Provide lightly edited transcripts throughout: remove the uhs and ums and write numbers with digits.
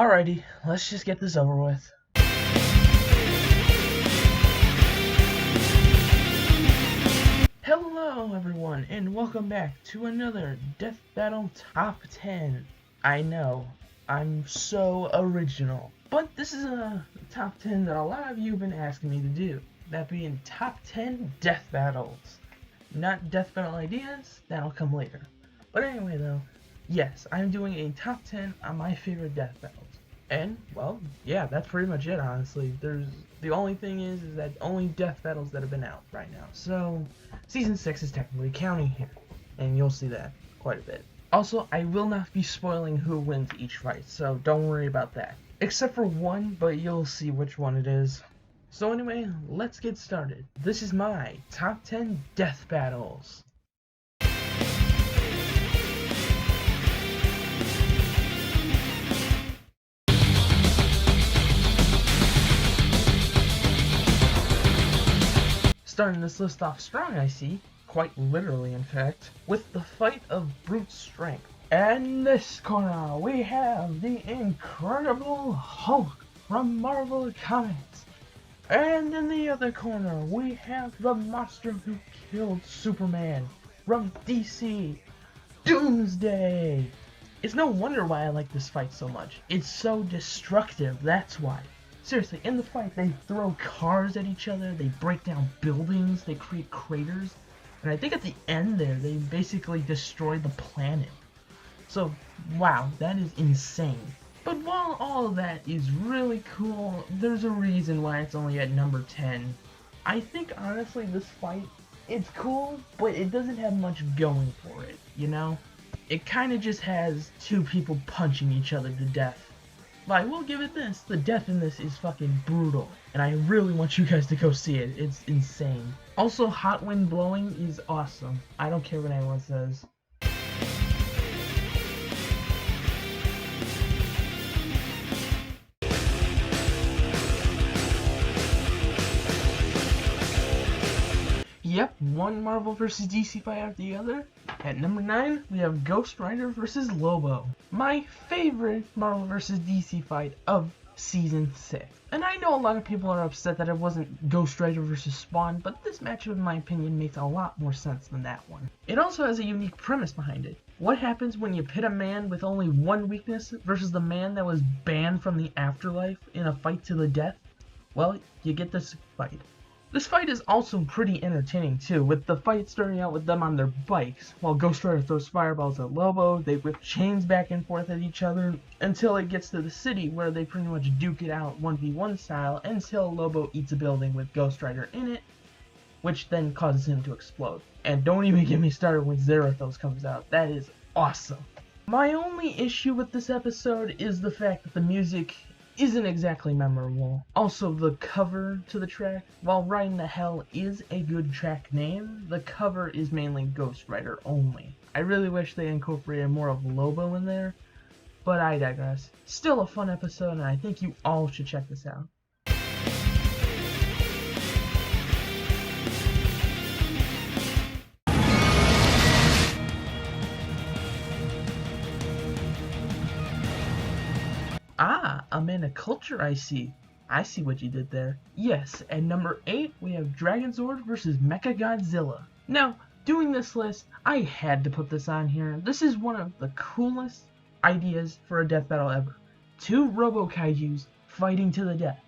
Alrighty, let's just get this over with. Hello everyone, and welcome back to another Death Battle Top 10. I know, I'm so original, but this is a Top 10 that a lot of you have been asking me to do. That being Top 10 Death Battles. Not Death Battle ideas, that'll come later. But anyway though, yes, I'm doing a top 10 on my favorite death battles. And, well, yeah, that's pretty much it, honestly. The only thing is that only death battles that have been out right now. So, Season 6 is technically counting here. And you'll see that quite a bit. Also, I will not be spoiling who wins each fight, so don't worry about that. Except for one, but you'll see which one it is. So anyway, let's get started. This is my top 10 death battles. Starting this list off strong, I see, quite literally in fact, with the fight of brute strength. And in this corner, we have the Incredible Hulk from Marvel Comics. And in the other corner, we have the monster who killed Superman from DC, Doomsday. It's no wonder why I like this fight so much. It's so destructive, that's why. Seriously, in the fight, they throw cars at each other, they break down buildings, they create craters, and I think at the end there, they basically destroy the planet. So, wow, that is insane. But while all of that is really cool, there's a reason why it's only at number 10. I think, honestly, this fight, it's cool, but it doesn't have much going for it, you know? It kind of just has two people punching each other to death. But I will give it this, the death in this is fucking brutal, and I really want you guys to go see it, it's insane. Also, hot wind blowing is awesome, I don't care what anyone says. Yep, one Marvel vs. DC fight after the other. At number 9, we have Ghost Rider vs. Lobo. My favorite Marvel vs. DC fight of Season 6. And I know a lot of people are upset that it wasn't Ghost Rider vs. Spawn, but this matchup in my opinion makes a lot more sense than that one. It also has a unique premise behind it. What happens when you pit a man with only one weakness versus the man that was banned from the afterlife in a fight to the death? Well, you get this fight. This fight is also pretty entertaining too, with the fight starting out with them on their bikes, while Ghost Rider throws fireballs at Lobo, they whip chains back and forth at each other, until it gets to the city where they pretty much duke it out 1v1 style until Lobo eats a building with Ghost Rider in it, which then causes him to explode. And don't even get me started when Zarathos comes out, that is awesome. My only issue with this episode is the fact that the music isn't exactly memorable. Also, the cover to the track, while Riding the Hell is a good track name, the cover is mainly Ghost Rider only. I really wish they incorporated more of Lobo in there, but I digress. Still a fun episode, and I think you all should check this out. Ah, I'm in a culture, I see. I see what you did there. Yes, at number 8, we have Dragonzord vs. Mechagodzilla. Now, doing this list, I had to put this on here. This is one of the coolest ideas for a death battle ever. Two Robo-Kaijus fighting to the death.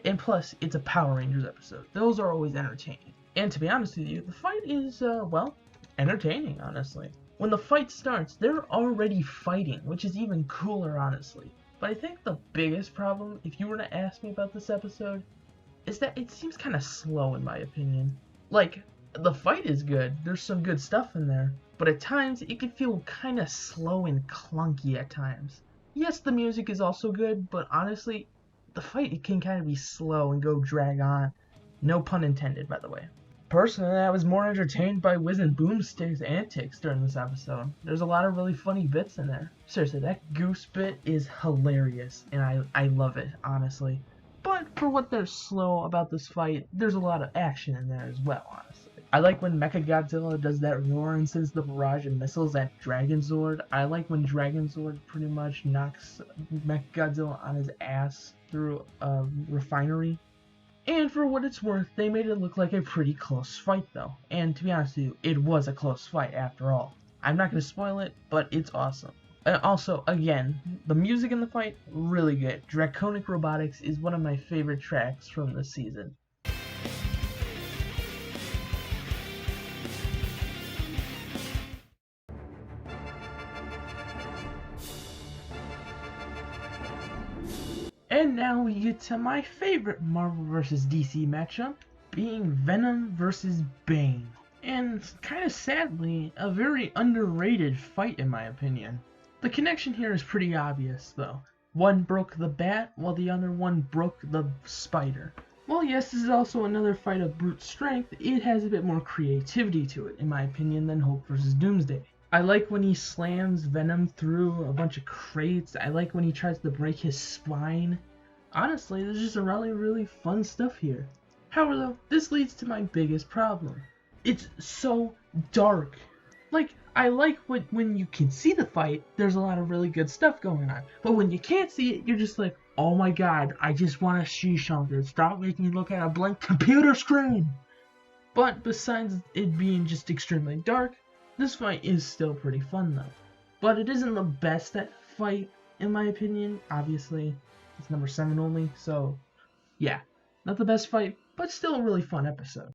And plus, it's a Power Rangers episode. Those are always entertaining. And to be honest with you, the fight is, well, entertaining, honestly. When the fight starts, they're already fighting, which is even cooler, honestly. But I think the biggest problem, if you were to ask me about this episode, is that it seems kind of slow in my opinion. Like, the fight is good, there's some good stuff in there, but at times it can feel kind of slow and clunky at times. Yes, the music is also good, but honestly, the fight it can kind of be slow and go drag on. No pun intended, by the way. Personally, I was more entertained by Wiz and Boomstick's antics during this episode. There's a lot of really funny bits in there. Seriously, that goose bit is hilarious, and I love it, honestly. But for what there's slow about this fight, there's a lot of action in there as well, honestly. I like when Mechagodzilla does that roar and sends the barrage of missiles at Dragonzord. I like when Dragonzord pretty much knocks Mechagodzilla on his ass through a refinery. And for what it's worth, they made it look like a pretty close fight though. And to be honest with you, it was a close fight after all. I'm not going to spoil it, but it's awesome. And also, again, the music in the fight, really good. Draconic Robotics is one of my favorite tracks from this season. And now we get to my favorite Marvel vs. DC matchup, being Venom vs. Bane. And kind of sadly, a very underrated fight in my opinion. The connection here is pretty obvious though. One broke the bat, while the other one broke the spider. Well, yes, this is also another fight of brute strength. It has a bit more creativity to it, in my opinion, than Hulk vs. Doomsday. I like when he slams Venom through a bunch of crates. I like when he tries to break his spine. Honestly, there's just a really fun stuff here. However though, this leads to my biggest problem. It's so dark. Like, I like when you can see the fight, there's a lot of really good stuff going on. But when you can't see it, you're just like, oh my god, I just want to see something. Stop making me look at a blank computer screen. But besides it being just extremely dark, this fight is still pretty fun though. But it isn't the best fight, in my opinion. Obviously, it's number 7 only, so yeah, not the best fight, but still a really fun episode.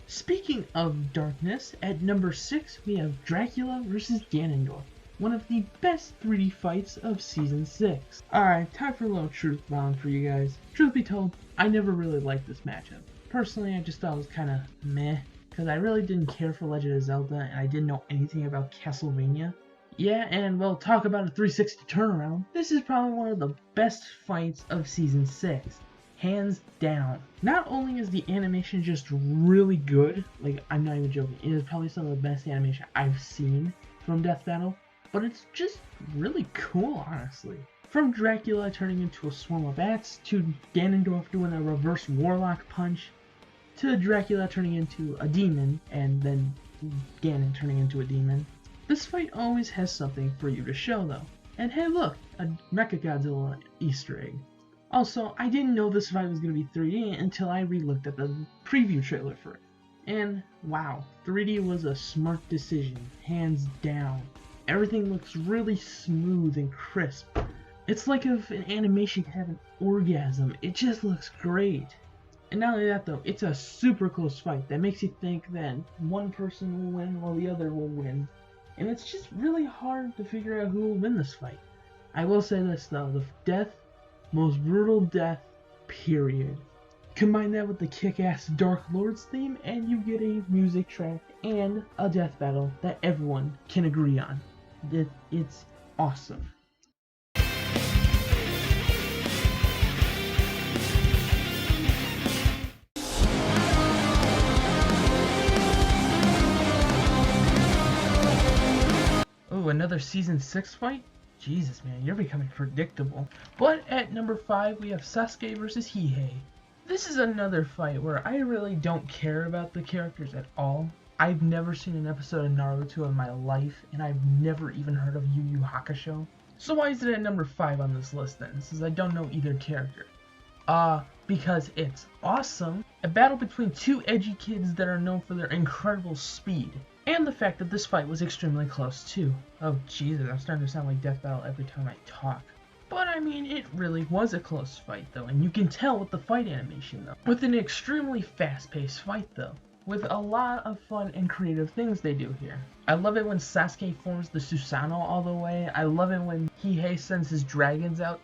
Speaking of darkness, at number 6 we have Dracula vs. Ganondorf, one of the best 3D fights of Season 6. Alright, time for a little truth bomb for you guys. Truth be told, I never really liked this matchup. Personally, I just thought it was kinda meh, because I really didn't care for Legend of Zelda and I didn't know anything about Castlevania. Yeah, and well, talk about a 360 turnaround. This is probably one of the best fights of Season 6. Hands down. Not only is the animation just really good, like I'm not even joking, it is probably some of the best animation I've seen from Death Battle, but it's just really cool, honestly. From Dracula turning into a swarm of bats, to Ganondorf doing a reverse warlock punch, to Dracula turning into a demon, and then Ganon turning into a demon. This fight always has something for you to show though. And hey look, a Mechagodzilla Easter egg. Also, I didn't know this fight was going to be 3D until I re-looked at the preview trailer for it. And wow, 3D was a smart decision, hands down. Everything looks really smooth and crisp. It's like if an animation could have an orgasm, it just looks great. And not only that though, it's a super close fight that makes you think that one person will win while the other will win. And it's just really hard to figure out who will win this fight. I will say this though, the death, most brutal death, period. Combine that with the kick-ass Dark Lords theme and you get a music track and a death battle that everyone can agree on. It's awesome. Oh, another Season 6 fight? Jesus, man, you're becoming predictable. But at number 5, we have Sasuke vs. Hiei. This is another fight where I really don't care about the characters at all. I've never seen an episode of Naruto in my life, and I've never even heard of Yu Yu Hakusho. So why is it at number 5 on this list then, since I don't know either character? Because it's awesome. A battle between two edgy kids that are known for their incredible speed. And the fact that this fight was extremely close too. Oh Jesus, I'm starting to sound like Death Battle every time I talk. But I mean, it really was a close fight though, and you can tell with the fight animation though. With an extremely fast-paced fight though. With a lot of fun and creative things they do here. I love it when Sasuke forms the Susanoo all the way. I love it when Hiei sends his dragons out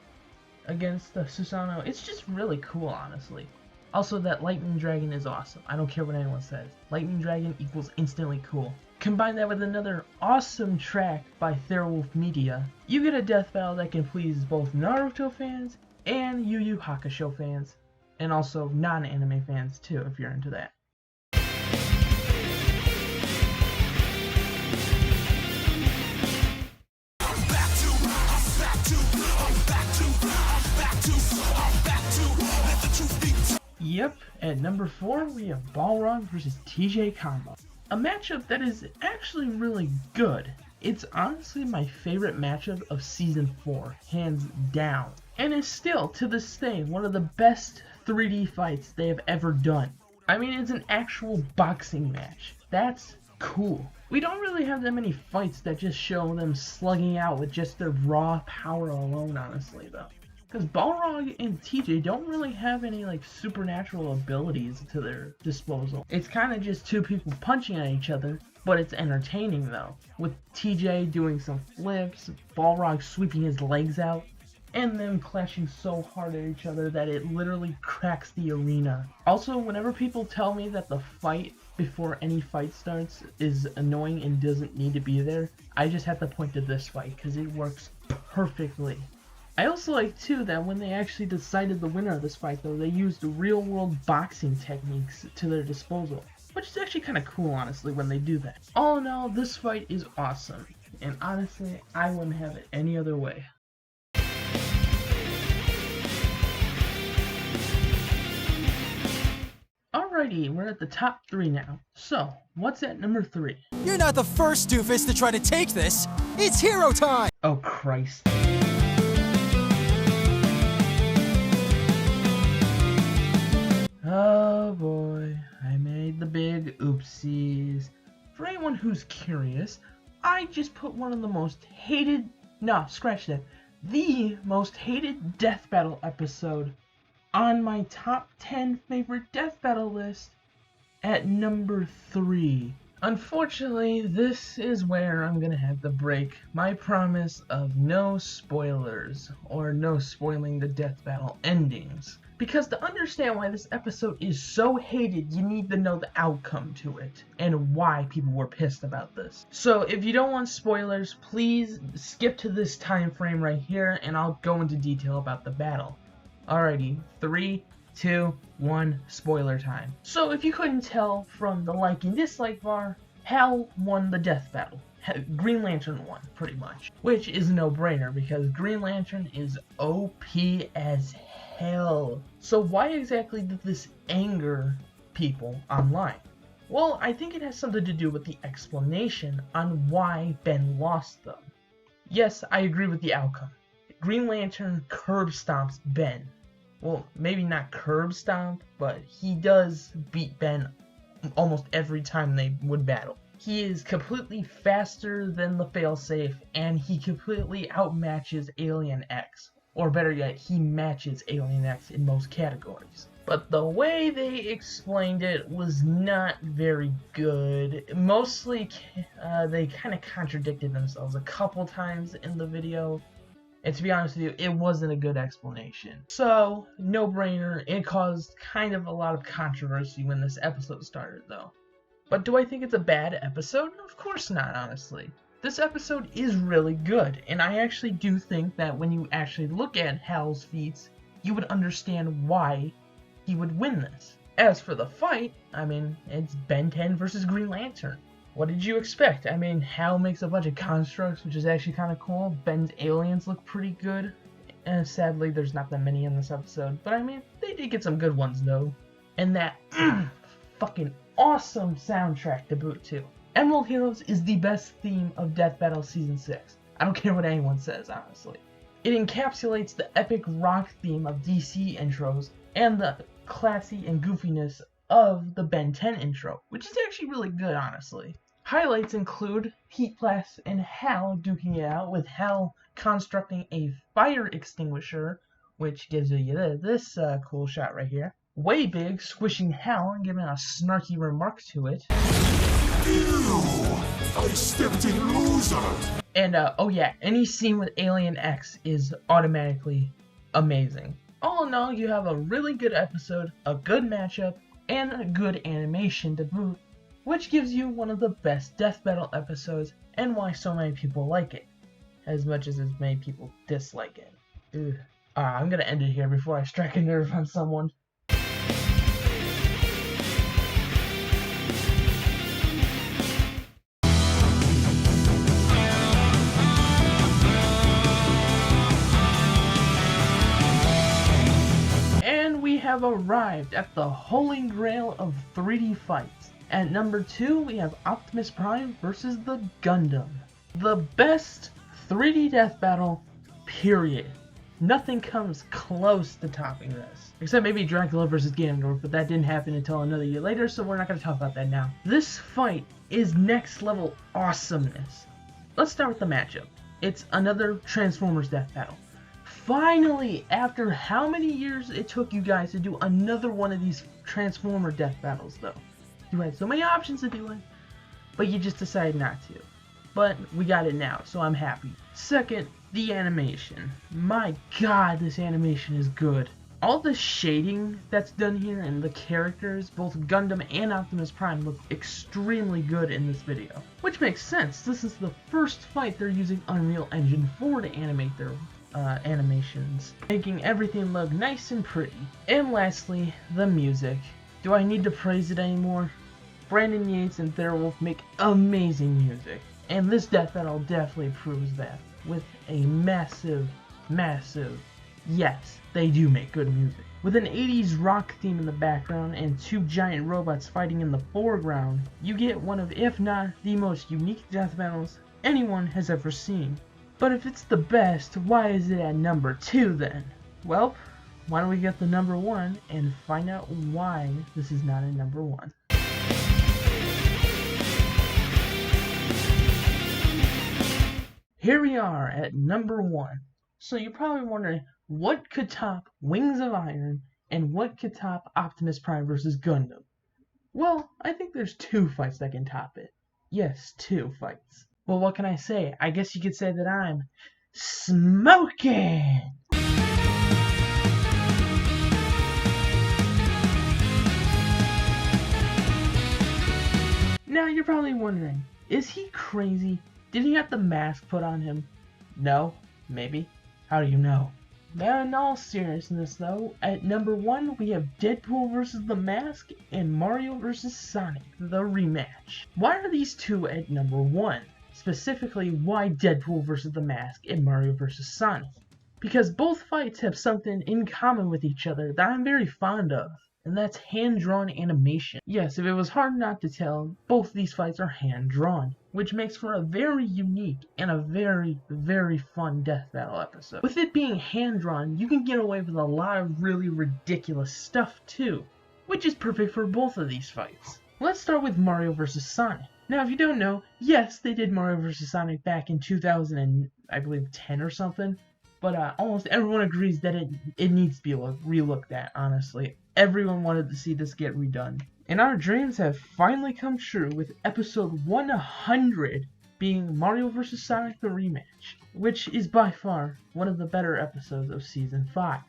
against the Susanoo. It's just really cool, honestly. Also, that Lightning Dragon is awesome. I don't care what anyone says. Lightning Dragon equals instantly cool. Combine that with another awesome track by Therawolf Media, you get a death battle that can please both Naruto fans and Yu Yu Hakusho fans, and also non-anime fans too, if you're into that. Yep, at number 4 we have Balrog versus TJ Combo. A matchup that is actually really good. It's honestly my favorite matchup of Season 4, hands down. And is still, to this day, one of the best 3D fights they have ever done. I mean, it's an actual boxing match. That's cool. We don't really have that many fights that just show them slugging out with just their raw power alone, honestly, though. Because Balrog and TJ don't really have any, like, supernatural abilities to their disposal. It's kind of just two people punching at each other, but it's entertaining, though. With TJ doing some flips, Balrog sweeping his legs out, and them clashing so hard at each other that it literally cracks the arena. Also, whenever people tell me that the fight before any fight starts is annoying and doesn't need to be there, I just have to point to this fight because it works perfectly. I also like too that when they actually decided the winner of this fight though, they used real world boxing techniques to their disposal, which is actually kind of cool honestly when they do that. All in all, this fight is awesome, and honestly I wouldn't have it any other way. Alrighty, we're at the top 3 now. So, what's at number 3? You're not the first doofus to try to take this. It's hero time! Oh Christ. Oh boy, I made the big oopsies. For anyone who's curious, I just put one of the most hated, no, scratch that, the most hated death battle episode on my top 10 favorite death battle list at number 3. Unfortunately, this is where I'm gonna have to break my promise of no spoilers, or no spoiling the death battle endings. Because to understand why this episode is so hated, you need to know the outcome to it, and why people were pissed about this. So if you don't want spoilers, please skip to this time frame right here, and I'll go into detail about the battle. Alrighty, 3, 2, 1, spoiler time. So if you couldn't tell from the like and dislike bar, Hal won the death battle. Green Lantern won, pretty much. Which is a no-brainer, because Green Lantern is OP as hell. So why exactly did this anger people online? Well, I think it has something to do with the explanation on why Ben lost them. Yes, I agree with the outcome. Green Lantern curb stomps Ben. Well, maybe not curb stomp, but he does beat Ben almost every time they would battle. He is completely faster than the failsafe, and he completely outmatches Alien X. Or better yet, he matches Alien X in most categories. But the way they explained it was not very good. Mostly, they kind of contradicted themselves a couple times in the video. And to be honest with you, it wasn't a good explanation. So, no-brainer, it caused kind of a lot of controversy when this episode started, though. But do I think it's a bad episode? Of course not, honestly. This episode is really good, and I actually do think that when you actually look at Hal's feats, you would understand why he would win this. As for the fight, I mean, it's Ben 10 versus Green Lantern. What did you expect? I mean, Hal makes a bunch of constructs, which is actually kind of cool. Ben's aliens look pretty good. And sadly, there's not that many in this episode. But I mean, they did get some good ones, though. And that fucking awesome soundtrack to boot, too. Emerald Heroes is the best theme of Death Battle Season 6. I don't care what anyone says, honestly. It encapsulates the epic rock theme of DC intros and the classy and goofiness of the Ben 10 intro, which is actually really good, honestly. Highlights include Heat Blast and Hal duking it out, with Hal constructing a fire extinguisher, which gives you this cool shot right here. Way Big squishing Hal and giving a snarky remark to it. Ew! I stepped in loser! And oh yeah, any scene with Alien X is automatically amazing. All in all, you have a really good episode, a good matchup, and a good animation to boot, which gives you one of the best death battle episodes, and why so many people like it, as much as many people dislike it. Ugh. Alright, I'm gonna end it here before I strike a nerve on someone. have arrived at the holy grail of 3D fights. At number 2, we have Optimus Prime versus the Gundam. The best 3D death battle, period. Nothing comes close to topping this. Except maybe Dracula versus Ganondorf, but that didn't happen until another year later, so we're not going to talk about that now. This fight is next level awesomeness. Let's start with the matchup. It's another Transformers death battle. Finally, after how many years it took you guys to do another one of these Transformer death battles, though. You had so many options to do it, but you just decided not to. But we got it now, so I'm happy. Second, the animation. My god, this animation is good. All the shading that's done here and the characters, both Gundam and Optimus Prime, look extremely good in this video. Which makes sense, this is the first fight they're using Unreal Engine 4 to animate their animations, making everything look nice and pretty. And lastly, the music. Do I need to praise it anymore? Brandon Yates and Therawolf make amazing music, and this death battle definitely proves that, with a massive, yes, they do make good music. With an 80s rock theme in the background and 2 giant robots fighting in the foreground, you get one of, if not the most unique death battles anyone has ever seen. But if it's the best, why is it at number 2 then? Well, why don't we get the number 1 and find out why this is not at number 1. Here we are at number 1. So you're probably wondering, what could top Wings of Iron and what could top Optimus Prime versus Gundam? Well, I think there's 2 fights that can top it. Yes, 2 fights. Well, what can I say? I guess you could say that I'm smoking! Now you're probably wondering, is he crazy? Did he have the mask put on him? No? Maybe? How do you know? Now, in all seriousness though, at number 1 we have Deadpool vs. The Mask and Mario vs. Sonic, the rematch. Why are these 2 at number 1? Specifically, why Deadpool vs. The Mask and Mario vs. Sonic? Because both fights have something in common with each other that I'm very fond of, and that's hand-drawn animation. Yes, if it was hard not to tell, both these fights are hand-drawn, which makes for a very unique and a very fun death battle episode. With it being hand-drawn, you can get away with a lot of really ridiculous stuff too, which is perfect for both of these fights. Let's start with Mario vs. Sonic. Now, if you don't know, yes, they did Mario vs. Sonic back in 2010 or something, but almost everyone agrees that it needs to be relooked at, honestly. Everyone wanted to see this get redone. And our dreams have finally come true with episode 100 being Mario vs. Sonic the Rematch, which is by far one of the better episodes of Season 5.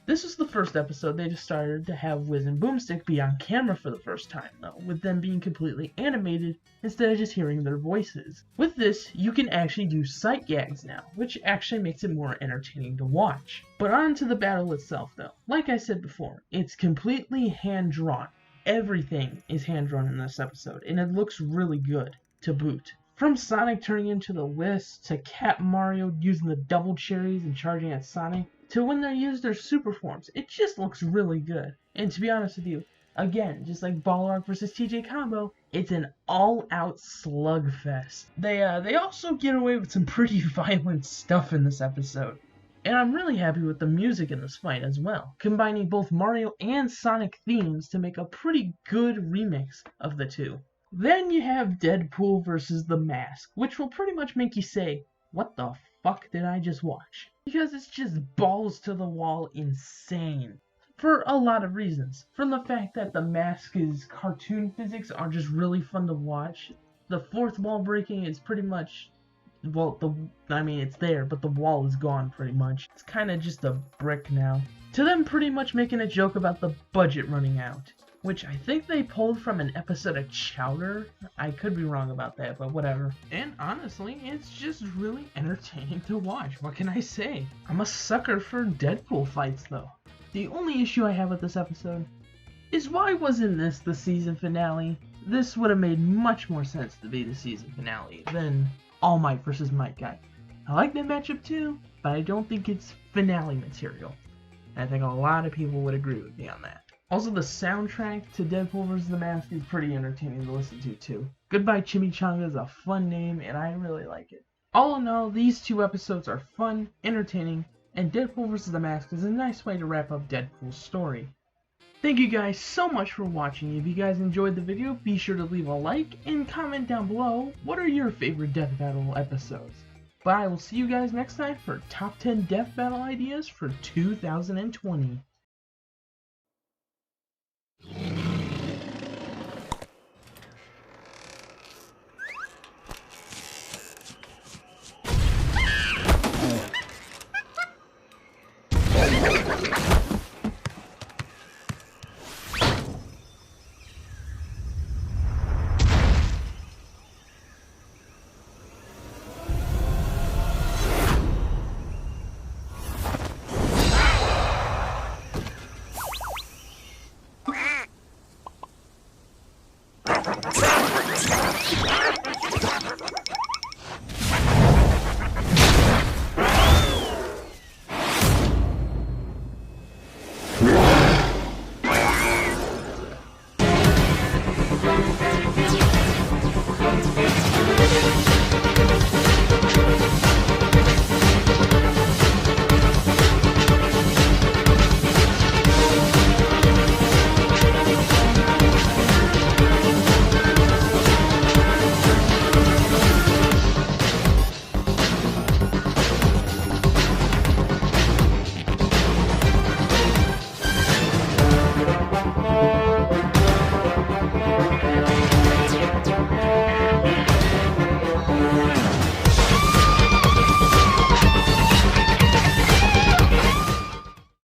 This was the first episode they decided to have Wiz and Boomstick be on camera for the first time, though, with them being completely animated instead of just hearing their voices. With this, you can actually do sight gags now, which actually makes it more entertaining to watch. But on to the battle itself, though. Like I said before, it's completely hand-drawn. Everything is hand-drawn in this episode, and it looks really good, to boot. From Sonic turning into the Wisp, to Cat Mario using the double cherries and charging at Sonic, to when they use their super forms, it just looks really good. And to be honest with you, again, just like Balrog vs. TJ combo, it's an all-out slugfest. They also get away with some pretty violent stuff in this episode. And I'm really happy with the music in this fight as well, combining both Mario and Sonic themes to make a pretty good remix of the 2. Then you have Deadpool vs. The Mask, which will pretty much make you say, what the fuck did I just watch? Because it's just balls to the wall insane. For a lot of reasons. From the fact that the Mask's cartoon physics are just really fun to watch. The fourth wall breaking is pretty much, well, it's there, but the wall is gone pretty much. It's kind of just a brick now. To them pretty much making a joke about the budget running out, which I think they pulled from an episode of Chowder. I could be wrong about that, but whatever. And honestly, it's just really entertaining to watch. What can I say? I'm a sucker for Deadpool fights though. The only issue I have with this episode is why wasn't this the season finale? This would have made much more sense to be the season finale than All Might vs. Might Guy. I like that matchup too, but I don't think it's finale material. And I think a lot of people would agree with me on that. Also, the soundtrack to Deadpool vs. the Mask is pretty entertaining to listen to too. Goodbye Chimichanga is a fun name and I really like it. All in all, these 2 episodes are fun, entertaining, and Deadpool vs. the Mask is a nice way to wrap up Deadpool's story. Thank you guys so much for watching. If you guys enjoyed the video, be sure to leave a like and comment down below what are your favorite Death Battle episodes. But I will see you guys next time for top 10 Death Battle ideas for 2020.